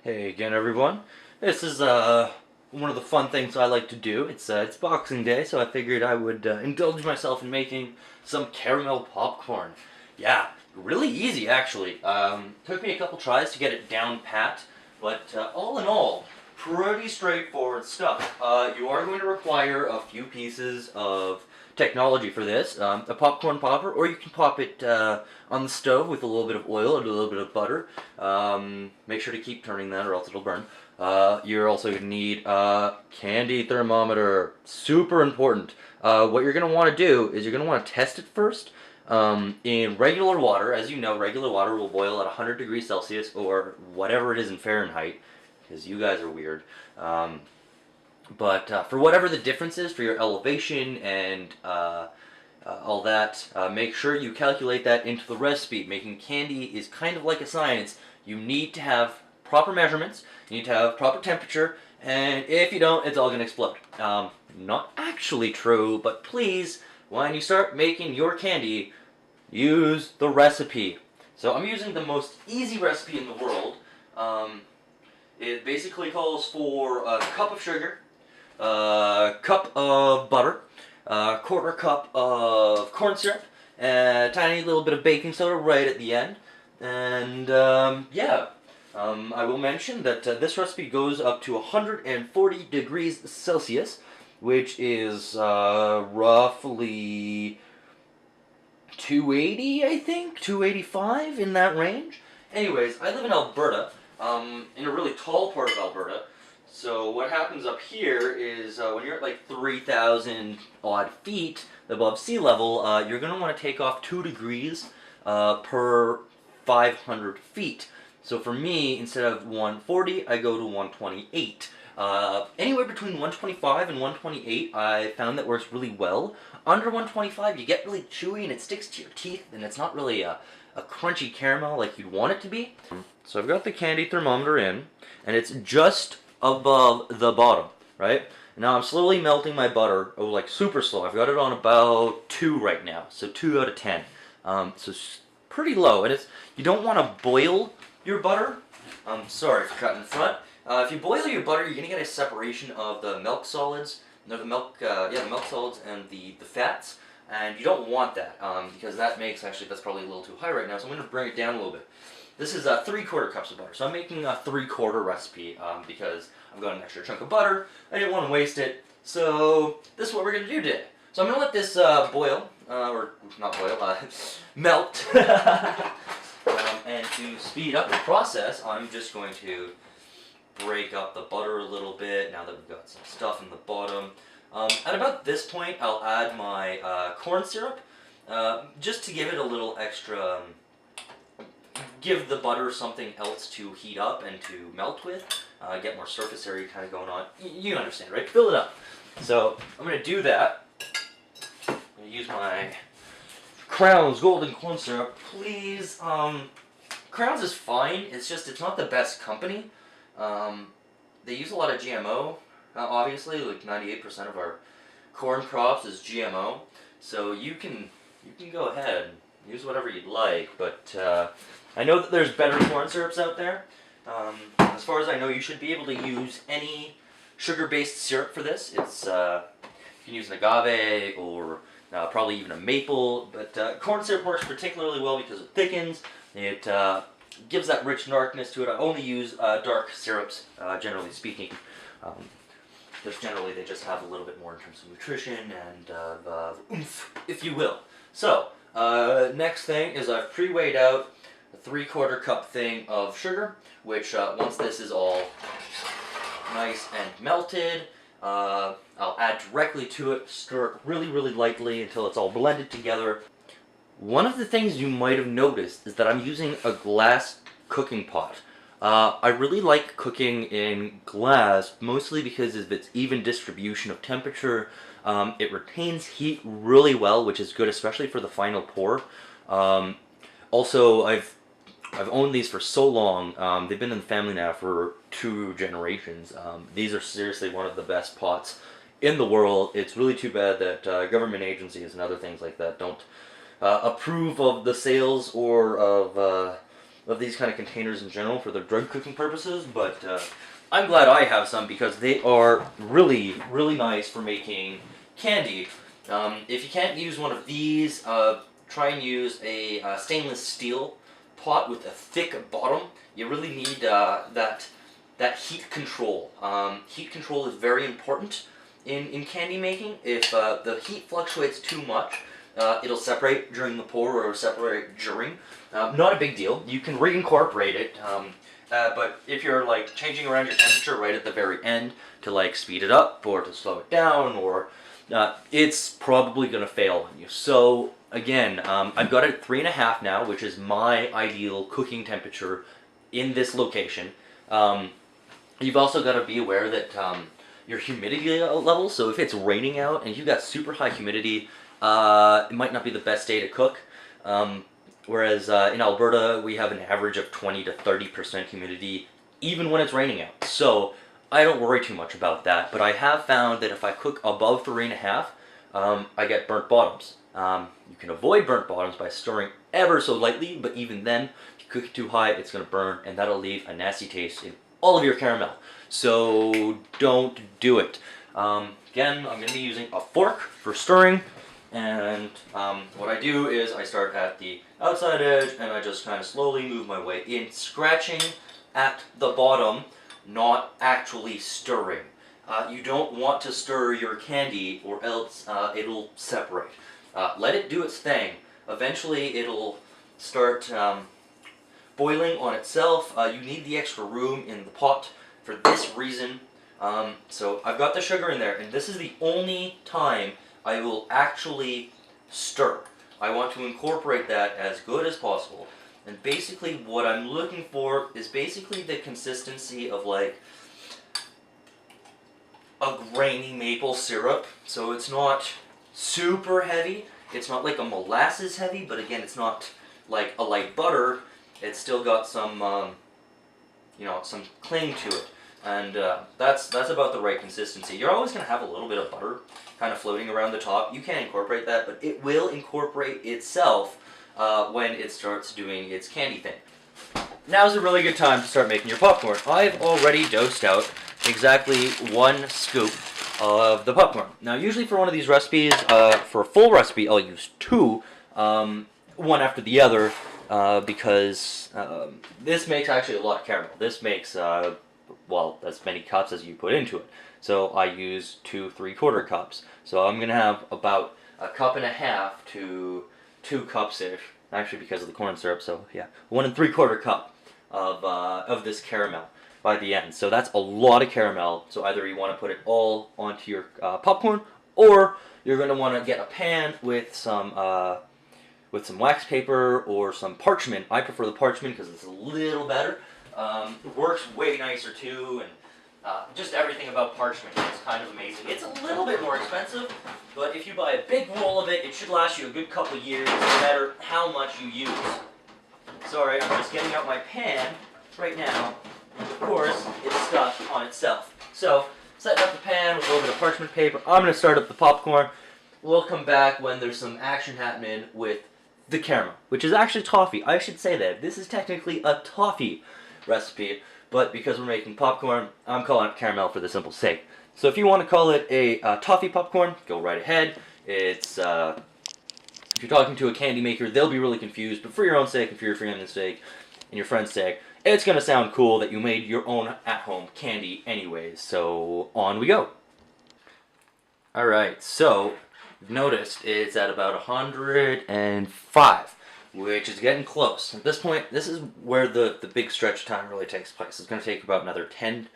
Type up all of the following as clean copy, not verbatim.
Hey again, everyone. This is one of the fun things I like to do. It's Boxing Day, so I figured I would indulge myself in making some caramel popcorn. Yeah, really easy actually. Took me a couple tries to get it down pat, but all in all, pretty straightforward stuff. You are going to require a few pieces of technology for this. A popcorn popper, or you can pop it on the stove with a little bit of oil and a little bit of butter. Make sure to keep turning that or else it'll burn. You're also going to need a candy thermometer. Super important. What you're going to want to do is you're going to want to test it first in regular water. As you know, regular water will boil at 100 degrees Celsius or whatever it is in Fahrenheit, because you guys are weird. But for whatever the difference is for your elevation and all that, make sure you calculate that into the recipe. Making candy is kind of like a science. You need to have proper measurements, you need to have proper temperature, and if you don't, it's all going to explode. Not actually true, but please, when you start making your candy, use the recipe. So I'm using the most easy recipe in the world. It basically calls for a cup of sugar, a cup of butter, a quarter cup of corn syrup, and a tiny little bit of baking soda right at the end. And yeah, I will mention that this recipe goes up to 140 degrees Celsius, which is roughly 280, I think, 285 in that range. Anyways, I live in Alberta, in a really tall part of Alberta. So what happens up here is when you're at like 3,000 odd feet above sea level, you're going to want to take off 2 degrees per 500 feet. So for me, instead of 140, I go to 128. Anywhere between 125 and 128, I found that works really well. Under 125, you get really chewy and it sticks to your teeth, and it's not really a crunchy caramel like you'd want it to be. So I've got the candy thermometer in, and it's just above the bottom, right? Now I'm slowly melting my butter, like super slow. I've got it on about 2 right now, so 2 out of 10. So it's pretty low, and you don't want to boil your butter. Sorry for cutting in front. If you boil your butter, you're gonna get a separation of the milk solids, no, the milk solids and the fats, and you don't want that because that makes that's probably a little too high right now. So I'm gonna bring it down a little bit. This is 3/4 cups of butter. So I'm making a 3/4 recipe because I've got an extra chunk of butter. I didn't want to waste it. So this is what we're going to do today. So I'm going to let this boil, or not boil, melt. And to speed up the process, I'm just going to break up the butter a little bit now that we've got some stuff in the bottom. At about this point, I'll add my corn syrup just to give it a little extra... give the butter something else to heat up and to melt with, get more surface area kind of going on. You understand, right? Fill it up. So I'm going to do that. I'm going to use my Crown's Golden Corn Syrup. Please, Crown's is fine. It's just, it's not the best company. They use a lot of GMO, obviously. Like 98% of our corn crops is GMO. So you can go ahead and use whatever you'd like, but I know that there's better corn syrups out there. As far as I know, you should be able to use any sugar-based syrup for this. It's you can use an agave or probably even a maple, but corn syrup works particularly well because it thickens. It gives that rich darkness to it. I only use dark syrups, generally speaking. Just generally, they just have a little bit more in terms of nutrition and oomph, if you will. So, next thing is I've pre-weighed out a 3/4 cup thing of sugar, which once this is all nice and melted, I'll add directly to it, stir it really, really lightly until it's all blended together. One of the things you might have noticed is that I'm using a glass cooking pot. I really like cooking in glass, mostly because of its even distribution of temperature. It retains heat really well, which is good, especially for the final pour. Also, I've owned these for so long. They've been in the family now for 2 generations. These are seriously one of the best pots in the world. It's really too bad that government agencies and other things like that don't approve of the sales or of of these kind of containers in general for their drug cooking purposes, but I'm glad I have some because they are really, really nice for making candy. If you can't use one of these, try and use a stainless steel pot with a thick bottom. You really need that heat control. Heat control is very important in candy making. If the heat fluctuates too much, it'll separate during the pour or separate during. Not a big deal. You can reincorporate it. But if you're like changing around your temperature right at the very end to like speed it up or to slow it down, or it's probably gonna fail on you. So again, I've got it at 3.5 now, which is my ideal cooking temperature in this location. You've also got to be aware that your humidity level, so if it's raining out and you've got super high humidity, it might not be the best day to cook. Whereas in Alberta, we have an average of 20 to 30% humidity, even when it's raining out. So I don't worry too much about that, but I have found that if I cook above 3.5, I get burnt bottoms. You can avoid burnt bottoms by stirring ever so lightly, but even then, if you cook it too high, it's going to burn, and that'll leave a nasty taste in all of your caramel. So don't do it. Again, I'm going to be using a fork for stirring, and what I do is I start at the outside edge, and I just kind of slowly move my way in, scratching at the bottom, not actually stirring. You don't want to stir your candy or else it'll separate. Let it do its thing. Eventually it'll start boiling on itself. You need the extra room in the pot for this reason. So I've got the sugar in there, and this is the only time I will actually stir. I want to incorporate that as good as possible. And basically what I'm looking for is basically the consistency of like a grainy maple syrup. So it's not super heavy. It's not like a molasses heavy, but again, it's not like a light butter. It's still got some, some cling to it. And that's about the right consistency. You're always going to have a little bit of butter kind of floating around the top. You can incorporate that, but it will incorporate itself when it starts doing its candy thing. Now's a really good time to start making your popcorn. I've already dosed out exactly 1 scoop of the popcorn. Now, usually for one of these recipes, for a full recipe, I'll use 2, one after the other, because this makes actually a lot of caramel. This makes as many cups as you put into it. So I use 2 3/4 cups. So I'm gonna have about 1.5 cups to 2 cups-ish, actually because of the corn syrup. So yeah, 1 3/4 cup of this caramel by the end. So that's a lot of caramel. So either you want to put it all onto your popcorn, or you're gonna want to get a pan with some wax paper or some parchment. I prefer the parchment because it's a little better. It works way nicer too, and just everything about parchment is kind of amazing. It's a little bit more expensive, but if you buy a big roll of it, it should last you a good couple years, no matter how much you use. Sorry, I'm just getting out my pan right now, and of course, it's stuck on itself. So, setting up the pan with a little bit of parchment paper, I'm going to start up the popcorn. We'll come back when there's some action happening with the caramel, which is actually toffee. I should say that. This is technically a toffee recipe, but because we're making popcorn, I'm calling it caramel for the simple sake. So if you want to call it a toffee popcorn, go right ahead. It's if you're talking to a candy maker, they'll be really confused, but for your own sake and for your family's sake and your friend's sake, it's going to sound cool that you made your own at-home candy anyways. So on we go. Alright, so you've noticed it's at about 105. Which is getting close. At this point, this is where the big stretch time really takes place. It's going to take about another 10,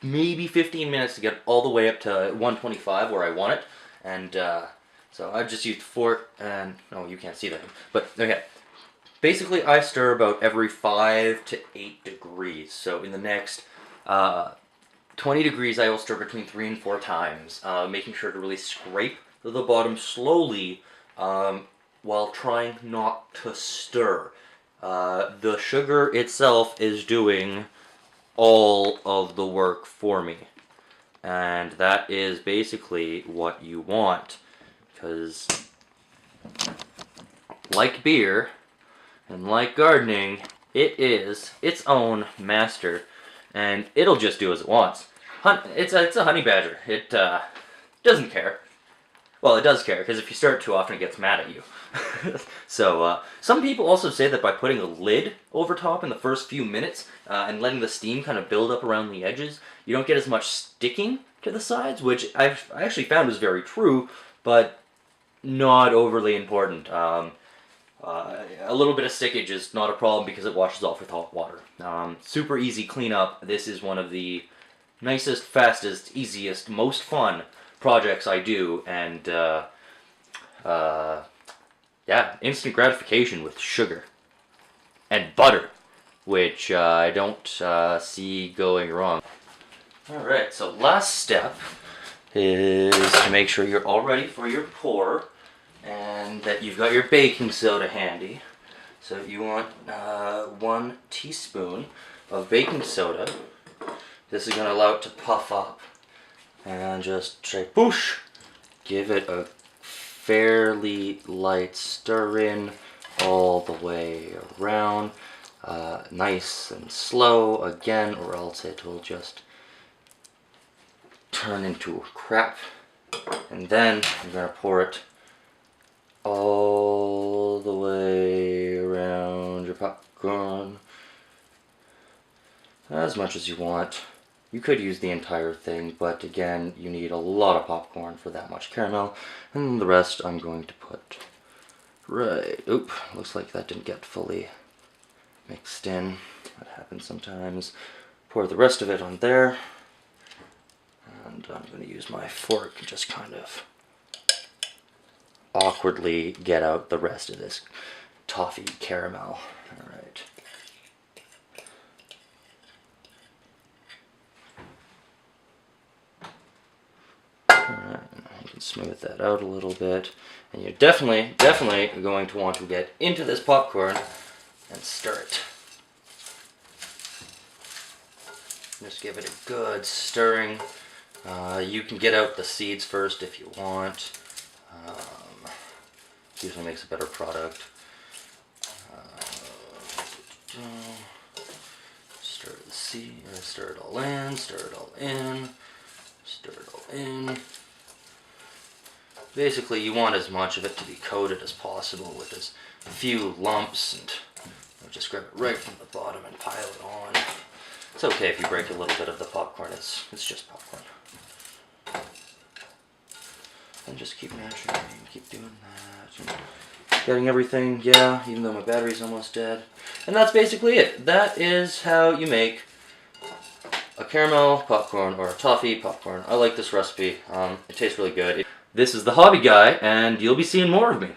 maybe 15 minutes to get all the way up to 125 where I want it. And so I've just used 4, and oh, you can't see that. But okay, basically I stir about every 5 to 8 degrees. So in the next 20 degrees, I will stir between 3 and 4 times, making sure to really scrape the bottom slowly, while trying not to stir. The sugar itself is doing all of the work for me. And that is basically what you want. Because, like beer, and like gardening, It is its own master, and it'll just do as it wants. It's a honey badger. It doesn't care. Well, it does care, because if you stir it too often, it gets mad at you. So, some people also say that by putting a lid over top in the first few minutes, and letting the steam kind of build up around the edges, you don't get as much sticking to the sides, which I actually found was very true, but not overly important. A little bit of stickage is not a problem because it washes off with hot water. Super easy cleanup. This is one of the nicest, fastest, easiest, most fun projects I do, and yeah, instant gratification with sugar and butter, which I don't see going wrong. Alright, so last step is to make sure you're all ready for your pour and that you've got your baking soda handy. So you want 1 teaspoon of baking soda. This is going to allow it to puff up. And just try push. Give it a fairly light stir in all the way around. Nice and slow again, or else it will just turn into crap. And then you're going to pour it all the way around your popcorn. As much as you want. You could use the entire thing, but again, you need a lot of popcorn for that much caramel. And the rest I'm going to put right... Oop, looks like that didn't get fully mixed in. That happens sometimes. Pour the rest of it on there. And I'm going to use my fork and just kind of awkwardly get out the rest of this toffee caramel. Alright. Alright, you can smooth that out a little bit. And you're definitely going to want to get into this popcorn and stir it. Just give it a good stirring. You can get out the seeds first if you want. Usually makes a better product. Stir the seed, stir it all in, stir it all in, stir it all in. Basically, you want as much of it to be coated as possible with as few lumps, and just grab it right from the bottom and pile it on. It's okay if you break a little bit of the popcorn, it's just popcorn. And just keep mashing and keep doing that. And getting everything, yeah, even though my battery's almost dead. And that's basically it. That is how you make a caramel popcorn or a toffee popcorn. I like this recipe. It tastes really good. This is the Hobby Guy, and you'll be seeing more of me.